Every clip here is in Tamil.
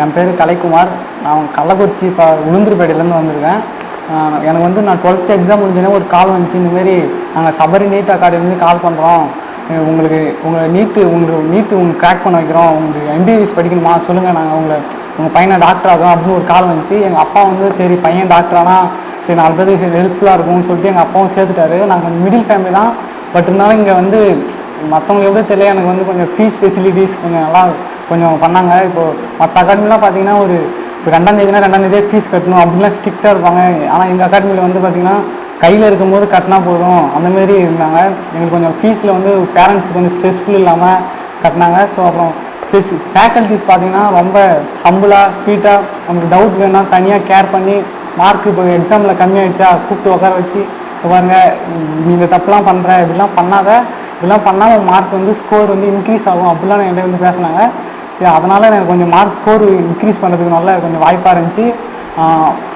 என் பேர் கலைக்குமார். நான் கள்ளக்குறிச்சி உளுந்தூர்பேட்டையிலேருந்து வந்திருக்கேன். எனக்கு வந்து நான் 12th எக்ஸாம் முடிஞ்சோடனே ஒரு கால் வந்துச்சு. இந்தமாரி நாங்கள் சபரி நீட் அகாடமிலேருந்து கால் பண்ணுறோம், உங்கள் நீட்டு உங்களுக்கு கிராக் பண்ண வைக்கிறோம், உங்களுக்கு MBBS படிக்கணுமா சொல்லுங்கள், நாங்கள் உங்கள் பையனை டாக்டர் ஆகும் அப்படின்னு ஒரு கால் வந்துச்சு. எங்கள் அப்பா வந்து சரி பையன் டாக்டரானா சரி 4 பேருக்கு ஹெல்ப்ஃபுல்லாக இருக்கும்னு சொல்லிட்டு எங்கள் அப்பாவும் சேர்த்துட்டாரு. நாங்கள் மிடில் ஃபேமிலி தான். பட் இருந்தாலும் இங்கே வந்து மற்றவங்களுக்கு எப்படி தெரியல, எனக்கு வந்து கொஞ்சம் ஃபீஸ் ஃபெசிலிட்டிஸ் கொஞ்சம் நல்லா கொஞ்சம் பண்ணாங்க. இப்போது மற்ற அகாடமிலாம் பார்த்தீங்கன்னா இப்போ 2ஆம் தேதியே ஃபீஸ் கட்டணும் அப்படின்லாம் ஸ்ட்ரிக்டாக இருப்பாங்க. ஆனால் எங்கள் அகாடமியில் வந்து பார்த்திங்கன்னா கையில் இருக்கும்போது கட்டினா போதும் அந்தமாரி இருந்தாங்க. எங்களுக்கு கொஞ்சம் ஃபீஸில் வந்து பேரண்ட்ஸுக்கு கொஞ்சம் ஸ்ட்ரெஸ்ஃபுல் இல்லாமல் கட்டினாங்க. ஸோ அப்புறம் ஃபேக்கல்ட்டிஸ் பார்த்திங்கன்னா ரொம்ப ஹம்பிளாக ஸ்வீட்டாக, நமக்கு டவுட் வேணும்னா தனியாக கேர் பண்ணி, மார்க் இப்போ எக்ஸாமில் கம்மியாகிடுச்சா கூப்பிட்டு உட்கார வச்சு பாருங்க நீங்கள் தப்புலாம் பண்ணுற, இப்படிலாம் பண்ணால் மார்க் வந்து ஸ்கோர் வந்து இன்க்ரீஸ் ஆகும் அப்படிலாம் என்கிட்ட வந்து பேசினாங்க. சரி அதனால் எனக்கு கொஞ்சம் மார்க் ஸ்கோர் இன்க்ரீஸ் பண்ணுறதுக்கு நல்ல கொஞ்சம் வாய்ப்பாக இருந்துச்சு.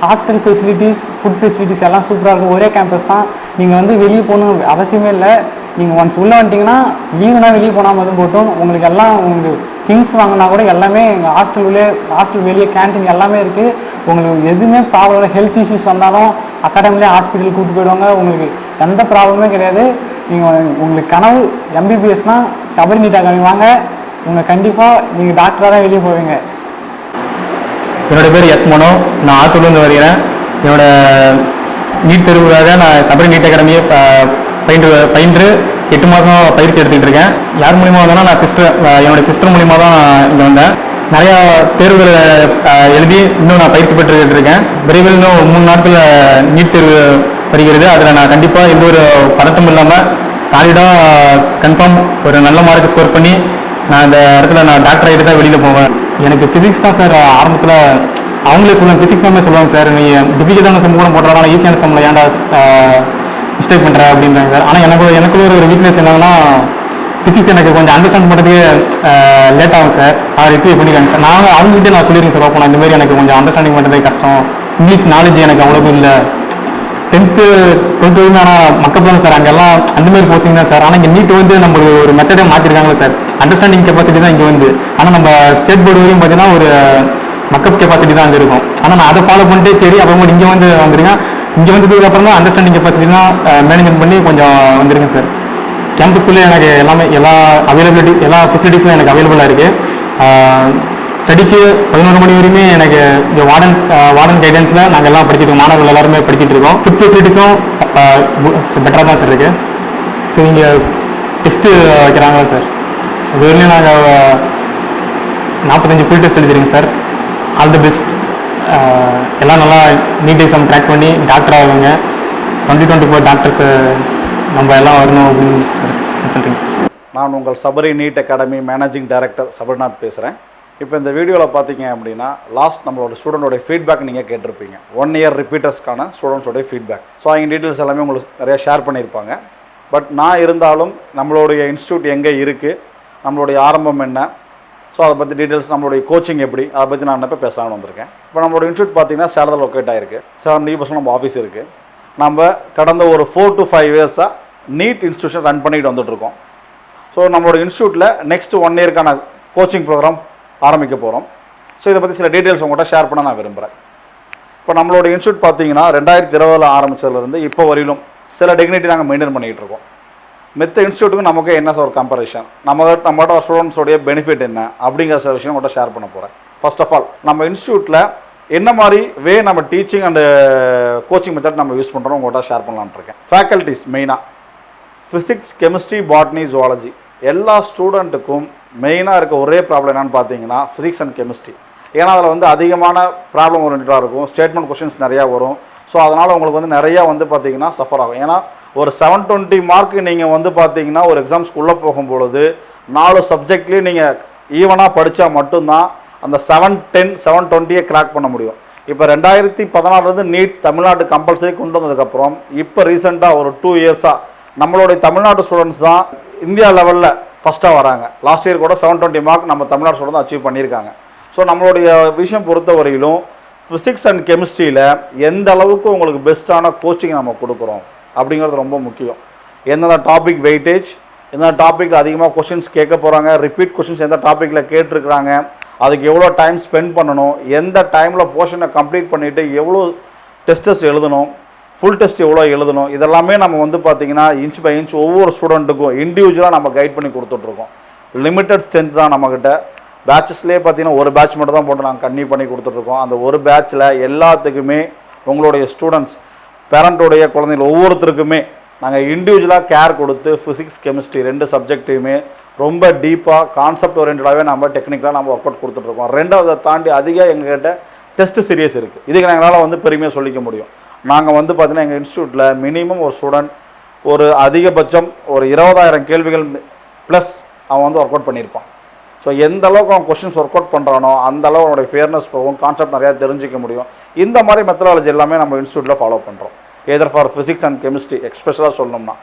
ஹாஸ்டல் ஃபெசிலிட்டிஸ், ஃபுட் ஃபெசிலிட்டிஸ் எல்லாம் சூப்பராக இருக்கும். ஒரே கேம்பஸ் தான். நீங்கள் வந்து வெளியே போகணும் அவசியமே இல்லை. நீங்கள் ஒன்ஸ் உள்ளே வந்துட்டிங்கன்னா லீவுனா வெளியே போனால் மட்டும் போட்டும் உங்களுக்கு திங்ஸ் வாங்கினா கூட எல்லாமே எங்கள் ஹாஸ்டல் வெளியே கேன்டீன் எல்லாமே இருக்குது. உங்களுக்கு எதுவுமே ப்ராப்ளம் இல்லை. ஹெல்த் இஷ்யூஸ் வந்தாலும் அகாடமிலே ஹாஸ்பிட்டலுக்கு கூப்பிட்டு போயிடுவாங்க. உங்களுக்கு எந்த ப்ராப்ளமே கிடையாது. உங்களுக்கு கனவு MBBSனால் சபரி நீட் அகாடமி வாங்க, கண்டிப்பாக நீங்கள் டாக்டராக தான் வெளியே போவீங்க. என்னோடய பேர் எஸ் மனோ. நான் ஆத்தூர்லேருந்து வருகிறேன். நீட் தேர்வுக்காக நான் சபரி நீட் அகாடமியை பயின்று 8 மாதம் பயிற்சி எடுத்துக்கிட்டு இருக்கேன். யார் மூலியமாக வந்தேன்னா என்னோடய சிஸ்டர் மூலியமாக தான் இங்கே வந்தேன். நிறையா தேர்வுகளை எழுதி இன்னும் நான் பயிற்சி பெற்றுக்கிட்டு இருக்கேன். விரைவில் இன்னும் 3 நாட்களில் நீட் தேர்வு வருகிறது. அதில் நான் கண்டிப்பாக எந்த ஒரு பதட்டமும் இல்லாமல் சாலிடாக கன்ஃபார்ம் ஒரு நல்ல மார்க் ஸ்கோர் பண்ணி நான் இந்த இடத்துல டாக்டர் ஆகிட்டு தான் வெளியில் போவேன். எனக்கு ஃபிசிக்ஸ் தான் சார் ஆரம்பத்தில் அவங்களே சொல்லுவாங்க, ஃபிசிக்ஸ் மேமே சொல்லுவாங்க, சார் நீ டிஃபிகல்ட்டான சம் கூட போடுறதால ஈஸியான சம்மில் ஏன்டா மிஸ்டேக் பண்ணுற அப்படின்றாங்க சார். ஆனால் எனக்கு ஒரு வீக்னஸ் என்னன்னா ஃபிசிக்ஸ் எனக்கு கொஞ்சம் அண்டர்ஸ்டாண்ட் பண்ணுறதுக்கு லேட் ஆகும் சார். அதை ரிப்பீட் பண்ணிடுறாங்க சார். அவங்ககிட்ட நான் சொல்லியிருக்கேன் சார், ஓப்பன் இந்தமாரி எனக்கு கொஞ்சம் அண்டர்ஸ்டாண்டிங் பண்ணுறதே கஷ்டம், இங்கிலீஷ் நாலேஜ் எனக்கு அவ்வளோக்கும் இல்லை. 10th 12th வரைக்கும் ஆனால் மக்கப் தான் சார், அங்கெல்லாம் அந்தமாரி போஸ்டிங் தான் சார். ஆனால் இங்கே நீட் வந்து நம்ம ஒரு மெத்தடே மாற்றிருக்காங்களே சார், அண்டர்ஸ்டாண்டிங் கெப்பாசிட்டி தான் இங்கே வந்து. ஆனால் நம்ம ஸ்டேட் போர்டு வரையும் பார்த்தீங்கன்னா ஒரு மக்கப் கெப்பாசிட்டி தான் அங்கே இருக்கும். ஆனால் நான் அதை ஃபாலோ பண்ணிட்டு சரி அப்புறமா இங்கே வந்துருக்கேன். இங்கே வந்ததுக்கு அப்புறம் தான் அண்டர்ஸ்டாண்டிங் கெப்பாசிட்டி தான் மேனேஜ்மெண்ட் பண்ணி கொஞ்சம் வந்திருக்கேன் சார். கேம்பஸ்குள்ளே எனக்கு எல்லா அவைலபிலிட்டி எல்லா ஃபெசிலிட்டிஸும் எனக்கு அவைலபிளாக இருக்குது. ஸ்டடிக்கு 11 மணி வரையுமே எனக்கு இந்த வார்டன் கைடன்ஸில் நாங்கள் எல்லாம் படிச்சுட்டு மாணவர்கள் எல்லாருமே படிச்சுட்டு இருக்கோம். ஃபுட் ஃபெசிலிட்டிஸும் பெட்டராக தான் சார் இருக்குது. சரி இங்கே டெஸ்ட்டு வைக்கிறாங்களா சார், இது வரையிலும் நாங்கள் 45 ஃபுல் டெஸ்ட் எழுதிருங்க சார். All the best. எல்லாம் நல்லா நீட் எக்ஸாம் ட்ராக் பண்ணி டாக்டர் ஆகுங்க. 2024 டாக்டர்ஸு நம்ம எல்லாம் வரணும் அப்படின்னு சொல்கிறீங்க சார். நான் உங்கள் Sabari NEET academy managing director Sabarinath பேசுகிறேன். இப்போ இந்த வீடியோவில் பார்த்தீங்க அப்படின்னா நம்மளோட ஸ்டூடெண்டோடைய ஃபீட்பேக் நீங்கள் கேட்டிருப்பீங்க. 1 இயர் ரிப்பீட்டர்ஸ்க்கான ஸ்டூடெண்ட்ஸோடைய ஃபீட்பேக். ஸோ அவங்க டீட்டெயில்ஸ் எல்லாமே உங்களுக்கு நிறையா ஷேர் பண்ணியிருப்பாங்க. பட் நான் இருந்தாலும் நம்மளுடைய இன்ஸ்டியூட் எங்கே இருக்குது, நம்மளுடைய ஆரம்பம் என்ன, ஸோ அதை பற்றி டீட்டெயில்ஸ், நம்மளுடைய கோச்சிங் எப்படி, அதை பற்றி நான் இப்போ பேசலாம்னு வந்திருக்கேன். இப்போ நம்மளோட இன்ஸ்டியூட் பார்த்தீங்கன்னா சேலத்தில் லொக்கேட் ஆகிருக்கு. 70% நம்ம ஆஃபீஸ் இருக்குது. நம்ம கடந்த ஒரு 4 to 5 இயர்ஸாக நீட் இன்ஸ்டியூஷன் ரன் பண்ணிட்டு வந்துட்டுருக்கோம். ஸோ நம்மளோட இன்ஸ்டியூட்டில் நெக்ஸ்ட் 1 இயர்க்கான கோச்சிங் ப்ரோக்ராம் ஆரம்பிக்க போகிறோம். ஸோ இதை பற்றி சில டீட்டெயில்ஸ் உங்கள்கிட்ட ஷேர் பண்ண நான் விரும்புகிறேன். இப்போ நம்மளோட இன்ஸ்டியூட் பார்த்தீங்கன்னா 2020 ஆரம்பித்ததுலேருந்து இப்போ வரையிலும் சில டிக்னிட்டி நாங்கள் மெயின்டைன் பண்ணிகிட்டு இருக்கோம். மித்த இன்ஸ்டியூட்டுக்கும் நமக்கு என்ன சார் ஒரு கம்பேரிஷன், நம்மகிட்ட ஸ்டூடெண்ட்ஸோடைய பெனிஃபிட் என்ன அப்படிங்கிற சில விஷயம் உங்கள்கிட்ட ஷேர் பண்ண போகிறேன். ஃபர்ஸ்ட் ஆஃப் ஆல் நம்ம இன்ஸ்டியூட்டில் என்ன மாதிரி நம்ம டீச்சிங் அண்டு கோச்சிங் மெத்தட் நம்ம யூஸ் பண்ணுறோம் உங்கள்கிட்ட ஷேர் பண்ணலான்னு இருக்கேன். ஃபேக்கல்ட்டிஸ் மெயினாக ஃபிசிக்ஸ், கெமிஸ்ட்ரி, பாட்னி, ஜுவாலஜி எல்லா ஸ்டூடெண்ட்டுக்கும் மெயினாக இருக்க ஒரே ப்ராப்ளம் என்னென்னு பார்த்தீங்கன்னா ஃபிசிக்ஸ் அண்ட் கெமிஸ்ட்ரி. ஏன்னா அதில் வந்து அதிகமான ப்ராப்ளம் ஓரியன்டாக இருக்கும், ஸ்டேட்மெண்ட் கொஷின்ஸ் நிறையா வரும். ஸோ அதனால் உங்களுக்கு வந்து நிறையா வந்து பார்த்தீங்கன்னா சஃபர் ஆகும். ஏன்னா ஒரு 720 மார்க்கு நீங்கள் வந்து பார்த்தீங்கன்னா ஒரு எக்ஸாம்ஸ்க்குள்ளே போகும்பொழுது 4 சப்ஜெக்ட்லேயும் நீங்கள் ஈவனாக படித்தா மட்டும்தான் அந்த 710 720 கிராக் பண்ண முடியும். இப்போ 2016 நீட் தமிழ்நாட்டு கம்பல்சரி கொண்டு வந்ததுக்கப்புறம் இப்போ ரீசெண்டாக ஒரு 2 இயர்ஸாக நம்மளுடைய தமிழ்நாட்டு ஸ்டூடெண்ட்ஸ் தான் இந்தியா லெவலில் ஃபஸ்ட்டாக வராங்க. லாஸ்ட் இயர் கூட 720 மார்க் நம்ம தமிழ்நாடு ஸ்டூடெண்ட் அச்சீவ் பண்ணியிருக்காங்க. ஸோ நம்மளுடைய விஷயம் பொறுத்த வரையிலும் ஃபிசிக்ஸ் அண்ட் கெமிஸ்ட்ரியில் எந்த அளவுக்கு உங்களுக்கு பெஸ்ட்டான கோச்சிங் நம்ம கொடுக்குறோம் அப்படிங்கிறது ரொம்ப முக்கியம். எந்தெந்த டாபிக் வெயிட்டேஜ், எந்தெந்த டாப்பிக்கில் அதிகமாக கொஷின்ஸ் கேட்க போகிறாங்க, ரிப்பீட் கொஷின்ஸ் எந்த டாப்பிக்கில் கேட்டிருக்கிறாங்க, அதுக்கு எவ்வளோ டைம் ஸ்பெண்ட் பண்ணணும், எந்த டைமில் போர்ஷனை கம்ப்ளீட் பண்ணிவிட்டு எவ்வளோ டெஸ்டஸ் எழுதணும், ஃபுல் டெஸ்ட் எவ்வளோ எழுதணும், இதெல்லாமே நம்ம வந்து பார்த்திங்கன்னா இன்ச் பை இன்ச் ஒவ்வொரு ஸ்டூடெண்ட்டுக்கும் இண்டிவிஜுவலாக நம்ம கைட் பண்ணி கொடுத்துட்ருக்கோம். லிமிட்டட் ஸ்ட்ரென்த் தான் நம்மக்கிட்ட. பேட்சஸ்லேயே பார்த்தீங்கன்னா ஒரு பேட்ச் மட்டும் தான் போட்டு நாங்கள் கன்டினியூ பண்ணி கொடுத்துட்ருக்கோம். அந்த ஒரு பேட்சில் எல்லாத்துக்குமே உங்களுடைய ஸ்டூடெண்ட்ஸ் பேரண்ட்டோடைய குழந்தைகள் ஒவ்வொருத்தருக்குமே நாங்கள் இண்டிவிஜுவலாக கேர் கொடுத்து ஃபிசிக்ஸ் கெமிஸ்ட்ரி 2 சப்ஜெக்ட்டையுமே ரொம்ப டீப்பாக கான்செப்ட் ஓரியன்டாகவே நம்ம டெக்னிக்கலாக நம்ம ஒர்க் அவுட் கொடுத்துட்ருக்கோம். ரெண்டாவதை தாண்டி அதிகம் எங்ககிட்ட டெஸ்ட் சீரியஸ் இருக்குது. இதுக்கு எங்களால் வந்து பெருமையாக சொல்லிக்க முடியும். நாங்கள் வந்து பார்த்தீங்கன்னா எங்கள் இன்ஸ்டியூட்டில் மினிமம் ஒரு ஸ்டூடெண்ட் ஒரு அதிகபட்சம் ஒரு 20,000 கேள்விகள் ப்ளஸ் அவன் வந்து ஒர்க் அவுட் பண்ணியிருப்பான். ஸோ எந்த அளவுக்கு அவன் கொஸ்டின்ஸ் ஒர்க் அவுட் பண்ணுறானோ அந்த அளவு அவனுடைய ஃபேர்னஸ் போகும், கான்செப்ட் நிறையா தெரிஞ்சிக்க முடியும். இந்த மாதிரி மெத்தடாலஜி எல்லாமே நம்ம இன்ஸ்டியூட்டில் ஃபாலோ பண்ணுறோம். எதர் ஃபார் ஃபிசிக்ஸ் அண்ட் கெமிஸ்ட்ரி எக்ஸ்பெஷலாக சொல்லணும்னா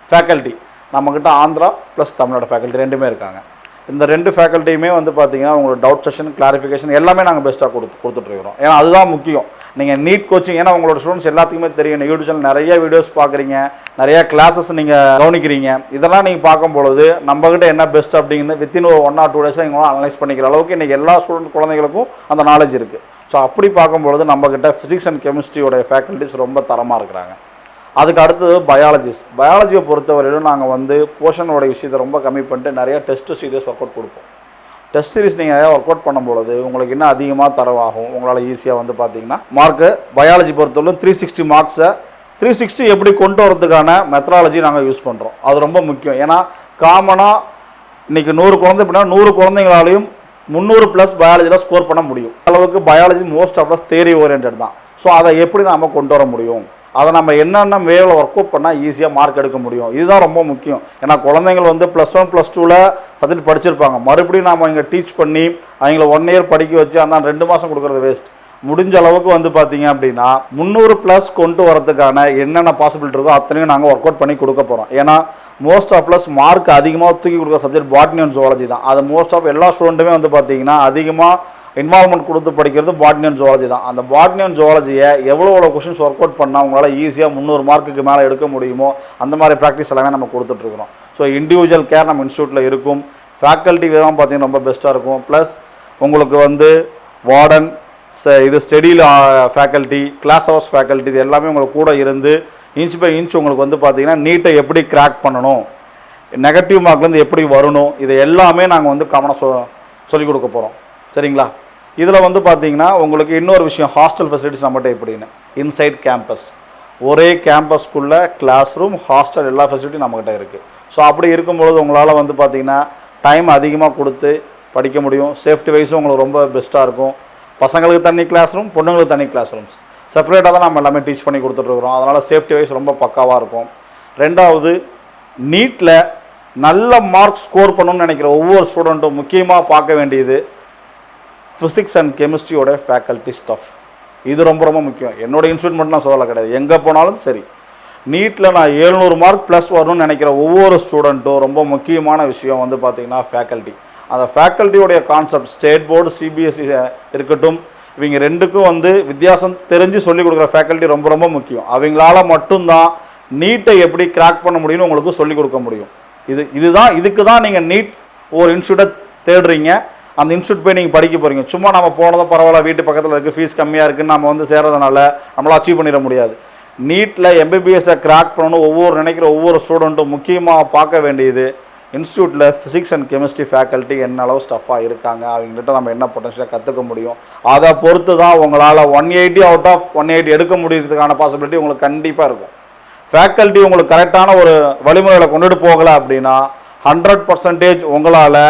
ஃபேக்கல்ட்டி நம்மக்கிட்ட ஆந்திரா ப்ளஸ் தமிழ்நாடு ஃபேக்கல்ட்டி 2மே இருக்காங்க. இந்த 2 ஃபேக்கல்ட்டியுமே வந்து பார்த்தீங்கன்னா உங்களோட டவுட் செஷன் கிளாரிஃபிகேஷன் எல்லாமே நாங்கள் பெஸ்ட்டாக கொடுத்துட்ருக்கிறோம். ஏன்னா அதுதான் முக்கியம். நீங்கள் நீட் கோச்சிங், ஏன்னா உங்களோட ஸ்டூடெண்ட்ஸ் எல்லாத்துக்குமே தெரியும், யூடியூப் சேனல் நிறைய வீடியோஸ் பார்க்குறீங்க, நிறையா கிளாஸஸ் நீங்கள் கவனிக்கிறீங்க. இதெல்லாம் நீங்கள் பார்க்கும்பொழுது நம்மக்கிட்ட என்ன பெஸ்ட் அப்படிங்கிறது வித்தின் 1 or 2 days நீங்கள் அனலைஸ் பண்ணிக்கிற அளவுக்கு இன்றைக்கி எல்லா ஸ்டூடெண்ட் குழந்தைகளுக்கும் அந்த நாலேஜ் இருக்குது. ஸோ அப்படி பார்க்கும்பொழுது நம்மக்கிட்ட ஃபிசிக்ஸ் அண்ட் கெமிஸ்ட்ரியோட ஃபேக்கல்ட்டிஸ் ரொம்ப தரமாக இருக்கிறாங்க. அதுக்கு அடுத்தது பயாலஜியை பொறுத்தவரையிலும் நாங்கள் வந்து போர்ஷனோட விஷயத்தை ரொம்ப கம்மி பண்ணிட்டு நிறைய டெஸ்ட் சீரியஸ் ஒர்க் அவுட் கொடுப்போம். டெஸ்ட் சீரிஸ் நீங்கள் நிறையா ஒர்க் அவுட் பண்ணும்பொழுது உங்களுக்கு இன்னும் அதிகமாக தரவாகும். உங்களால் ஈஸியாக வந்து பார்த்தீங்கன்னா மார்க்கு பயாலஜி பொறுத்தவரை 360 மார்க்ஸை 360 எப்படி கொண்டு வரதுக்கான மெத்தடாலஜி நாங்கள் யூஸ் பண்ணுறோம். அது ரொம்ப முக்கியம். ஏன்னா காமனாக இன்றைக்கி 100 குழந்தை அப்படின்னா 100 குழந்தைங்களாலையும் 300+ பயாலஜியில் ஸ்கோர் பண்ண முடியும். அளவுக்கு biology most of theory oriented தான். ஸோ அதை எப்படி நாம் கொண்டு வர முடியும், அதை நம்ம என்னென்ன வேலை ஒர்க் அவுட் பண்ணால் ஈஸியாக மார்க் எடுக்க முடியும், இதுதான் ரொம்ப முக்கியம். ஏன்னா குழந்தைங்கள் வந்து +1 +2ல் சப்ஜெக்ட் படிச்சிருப்பாங்க. மறுபடியும் நாம் இங்கே டீச் பண்ணி அவங்கள 1 year படிக்க வச்சு அந்த 2 மாதம் கொடுக்குறது வேஸ்ட். முடிஞ்ச அளவுக்கு வந்து பார்த்தீங்க அப்படின்னா 300+ கொண்டு வரதுக்கான என்னென்ன பாசிபிலிட்டி இருக்கோ அத்தனையும் நாங்கள் ஒர்க் அவுட் பண்ணி கொடுக்க போகிறோம். ஏன்னா மோஸ்ட் ஆஃப் மார்க் அதிகமாக தூக்கி கொடுக்குற சப்ஜெக்ட் பாட்னி அண்ட் ஜுவாலஜி தான். அது மோஸ்ட் ஆஃப் எல்லா ஸ்டூடெண்ட்டுமே வந்து பார்த்தீங்கன்னா அதிகமாக இன்வால்மெண்ட் கொடுத்து படிக்கிறது பாட்னி அண்ட் ஜுவாலஜி தான். அந்த பாட்னி அண்ட் ஜுவாலஜியை எவ்வளோ கொஷின்ஸ் ஒர்க் அவுட் பண்ணால் உங்களால் ஈஸியாக 300 மார்க்குக்கு மேலே எடுக்க முடியுமோ அந்த மாதிரி ப்ராக்டிஸ் எல்லாமே நம்ம கொடுத்துட்ருக்குறோம். ஸோ இண்டிவிஜுவல் கேர் நம்ம இன்ஸ்டியூட்டில் இருக்கும். ஃபேக்கல்ட்டி தான் பார்த்தீங்கன்னா ரொம்ப பெஸ்ட்டாக இருக்கும். ப்ளஸ் உங்களுக்கு வந்து வார்டன் இது ஸ்டடியில் ஃபேக்கல்ட்டி, கிளாஸ் ஹவர்ஸ் ஃபேக்கல்ட்டி, இது எல்லாமே உங்களுக்கு கூட இருந்து இன்ச் பை இன்ச் உங்களுக்கு வந்து பார்த்தீங்கன்னா நீட்டை எப்படி கிராக் பண்ணணும், நெகட்டிவ் மார்க்லேருந்து எப்படி வரணும், இது எல்லாமே நாங்கள் வந்து சொல்லிக் கொடுக்க போகிறோம். சரிங்களா? இதில் வந்து பார்த்தீங்கன்னா உங்களுக்கு இன்னொரு விஷயம், ஹாஸ்டல் ஃபெசிலிட்டிஸ் நம்மகிட்ட எப்படின்னு இன்சைட் கேம்பஸ், ஒரே கேம்பஸ்க்குள்ளே கிளாஸ் ரூம், ஹாஸ்டல் எல்லா ஃபெசிலிட்டியும் நம்மகிட்ட இருக்குது. ஸோ அப்படி இருக்கும்பொழுது உங்களால் வந்து பார்த்தீங்கன்னா டைம் அதிகமாக கொடுத்து படிக்க முடியும். சேஃப்டி வைஸும் உங்களுக்கு ரொம்ப பெஸ்ட்டாக இருக்கும். பசங்களுக்கு தனி கிளாஸ் ரூம், பொண்ணுங்களுக்கு தனி கிளாஸ் ரூம்ஸ் செப்பரேட்டாக தான் நம்ம எல்லாமே டீச் பண்ணி கொடுத்துட்ருக்குறோம். அதனால் சேஃப்டி வைஸ் ரொம்ப பக்காவாக இருக்கும். ரெண்டாவது, நீட்டில் நல்ல மார்க் ஸ்கோர் பண்ணணும்னு நினைக்கிற ஒவ்வொரு ஸ்டூடெண்ட்டும் முக்கியமாக பார்க்க வேண்டியது ஃபிசிக்ஸ் அண்ட் கெமிஸ்ட்ரியோட ஃபேக்கல்ட்டி ஸ்டாஃப். இது ரொம்ப ரொம்ப முக்கியம். என்னோடய இன்ஸ்டியூட் மட்டும் நான் சொல்லலை கிடையாது, எங்கே போனாலும் சரி. நீட்டில் நான் 700 மார்க் ப்ளஸ் வரணும்னு நினைக்கிற ஒவ்வொரு ஸ்டூடெண்ட்டும் ரொம்ப முக்கியமான விஷயம் வந்து பார்த்திங்கன்னா ஃபேக்கல்ட்டி. அந்த ஃபேக்கல்ட்டியோடைய கான்செப்ட் ஸ்டேட் போர்டு சிபிஎஸ்சி இருக்கட்டும், இவங்க 2க்கும் வந்து வித்தியாசம் தெரிஞ்சு சொல்லிக் கொடுக்குற ஃபேக்கல்ட்டி ரொம்ப ரொம்ப முக்கியம். அவங்களால மட்டும்தான் நீட்டை எப்படி கிராக் பண்ண முடியும்னு உங்களுக்கு சொல்லிக் கொடுக்க முடியும். இதுக்கு தான் நீங்கள் நீட் ஒரு இன்ஸ்டியூட்டை தேடுறீங்க. அந்த இன்ஸ்டியூட் போய் நீங்கள் படிக்க போகிறீங்க. சும்மா நம்ம போனதும் பரவாயில்ல, வீட்டு பக்கத்தில் இருக்குது, ஃபீஸ் கம்மியாக இருக்குதுன்னு நம்ம வந்து சேர்றதுனால நம்மளால் அச்சீவ் பண்ணிட முடியாது. நீட்டில் எம்பிபிஎஸ்ஸை கிராக் பண்ணணும் நினைக்கிற ஒவ்வொரு ஸ்டூடெண்ட்டும் முக்கியமாக பார்க்க வேண்டியது இன்ஸ்டியூட்டில் ஃபிசிக்ஸ் அண்ட் கெமிஸ்ட்ரி ஃபேக்கல்ட்டி என்ன அளவு ஸ்டஃபாக இருக்காங்க, அவங்ககிட்ட நம்ம என்ன பொட்டன்ஷியலாக கற்றுக்க முடியும். அதை பொறுத்து தான் உங்களால் 180 out of 180 எடுக்க முடியறதுக்கான பாசிபிலிட்டி உங்களுக்கு கண்டிப்பாக இருக்கும். ஃபேக்கல்ட்டி உங்களுக்கு கரெக்டான ஒரு வழிமுறையில் கொண்டுட்டு போகலை அப்படின்னா 100% உங்களால்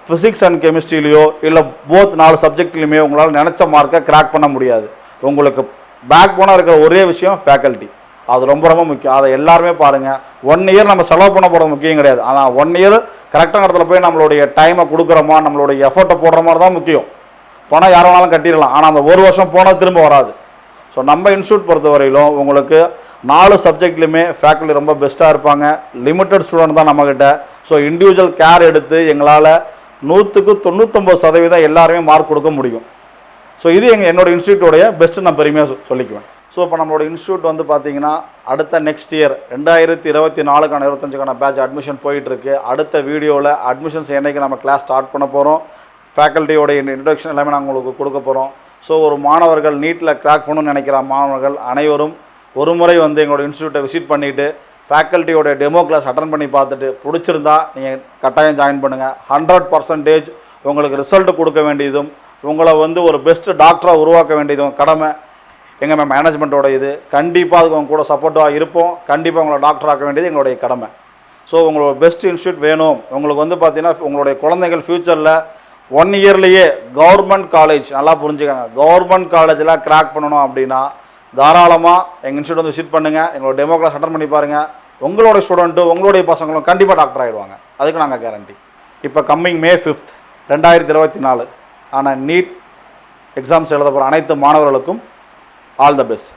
ஃபிசிக்ஸ் அண்ட் கெமிஸ்ட்ரிலையோ இல்லை போத் 4 சப்ஜெக்ட்லையுமே உங்களால் நினச்ச மார்க்கை கிராக் பண்ண முடியாது. உங்களுக்கு பேக் போனாக இருக்கிற ஒரே விஷயம் ஃபேக்கல்ட்டி. அது ரொம்ப ரொம்ப முக்கியம். அதை எல்லாருமே பாருங்கள். 1 year நம்ம செலவு பண்ண போகிறது முக்கியம் கிடையாது. ஆனால் 1 year கரெக்டான இடத்துல போய் நம்மளுடைய டைமை கொடுக்குறோமா, நம்மளுடைய எஃபர்ட்டை போடுற மாதிரி தான் முக்கியம். பணம் யார் வேணாலும் கட்டிடலாம், ஆனால் அந்த 1 வருஷம் போனால் திரும்ப வராது. ஸோ நம்ம இன்ஸ்டியூட் பொறுத்தவரையிலும் உங்களுக்கு 4 சப்ஜெக்ட்லையுமே ஃபேக்கல்ட்டி ரொம்ப பெஸ்ட்டாக இருப்பாங்க. லிமிட்டட் ஸ்டூடெண்ட் தான் நம்மக்கிட்ட. ஸோ இண்டிவிஜுவல் கேர் எடுத்து எங்களால் 100க்கு 99% எல்லாருமே மார்க் கொடுக்க முடியும். ஸோ இது என்னோட இன்ஸ்டியூட்டோடைய பெஸ்ட்டு நான் பெருமையாக சொல்லிக்குவேன். ஸோ இப்போ நம்மளோட இன்ஸ்டியூட் வந்து பார்த்தீங்கன்னா அடுத்த நெக்ஸ்ட் இயர் 2024க்கான 25க்கான பேட்ச் அட்மிஷன் போயிட்டுருக்கு. அடுத்த வீடியோவில் அட்மிஷன்ஸ் என்றைக்கு நம்ம கிளாஸ் ஸ்டார்ட் பண்ண போகிறோம், ஃபேக்கல்ட்டியோட இன்ட்ரடக்ஷன் எல்லாமே நாங்கள் உங்களுக்கு கொடுக்க போகிறோம். ஸோ ஒரு மாணவர்கள் நீட்டில் கிராக் பண்ணணும்னு நினைக்கிற மாணவர்கள் அனைவரும் ஒரு முறை வந்து எங்களோட இன்ஸ்டியூட்டை விசிட் பண்ணிவிட்டு ஃபேக்கல்ட்டியோட டெமோ கிளாஸ் அட்டன் பண்ணி பார்த்துட்டு பிடிச்சிருந்தா நீங்கள் கட்டாயம் ஜாயின் பண்ணுங்கள். 100% உங்களுக்கு ரிசல்ட் கொடுக்க வேண்டியதும் உங்களை வந்து ஒரு பெஸ்ட்டு டாக்டராக உருவாக்க வேண்டியதும் கடமை எங்கள் மேனேஜ்மெண்ட்டோட இது. கண்டிப்பாக அதுக்கு உங்க கூட சப்போர்ட்டாக இருப்போம். கண்டிப்பாக உங்களை டாக்டர் ஆக்க வேண்டியது எங்களுடைய கடமை. ஸோ உங்களோட பெஸ்ட் இன்ஸ்டியூட் வேணும். உங்களுக்கு வந்து பார்த்தீங்கன்னா உங்களுடைய குழந்தைகள் ஃப்யூச்சரில் 1 இயர்லேயே கவர்மெண்ட் காலேஜ், நல்லா புரிஞ்சுக்கோங்க, கவர்மெண்ட் காலேஜில் கிராக் பண்ணணும் அப்படின்னா தாராளமாக எங்கள் இன்ஸ்டியூட் வந்து விசிட் பண்ணுங்கள். எங்களோட டெமோ கிளாஸ் அட்டன் பண்ணி பாருங்கள். உங்களோட ஸ்டூடெண்ட்டும் உங்களுடைய பசங்களும் கண்டிப்பாக டாக்டர் ஆகிடுவாங்க. அதுக்கு நாங்கள் கேரண்டி. இப்போ கம்மிங் May 5th 2024 ஆனால் நீட் எக்ஸாம்ஸ் எழுத போகிற அனைத்து மாணவர்களுக்கும் ஆல் த பெஸ்ட்.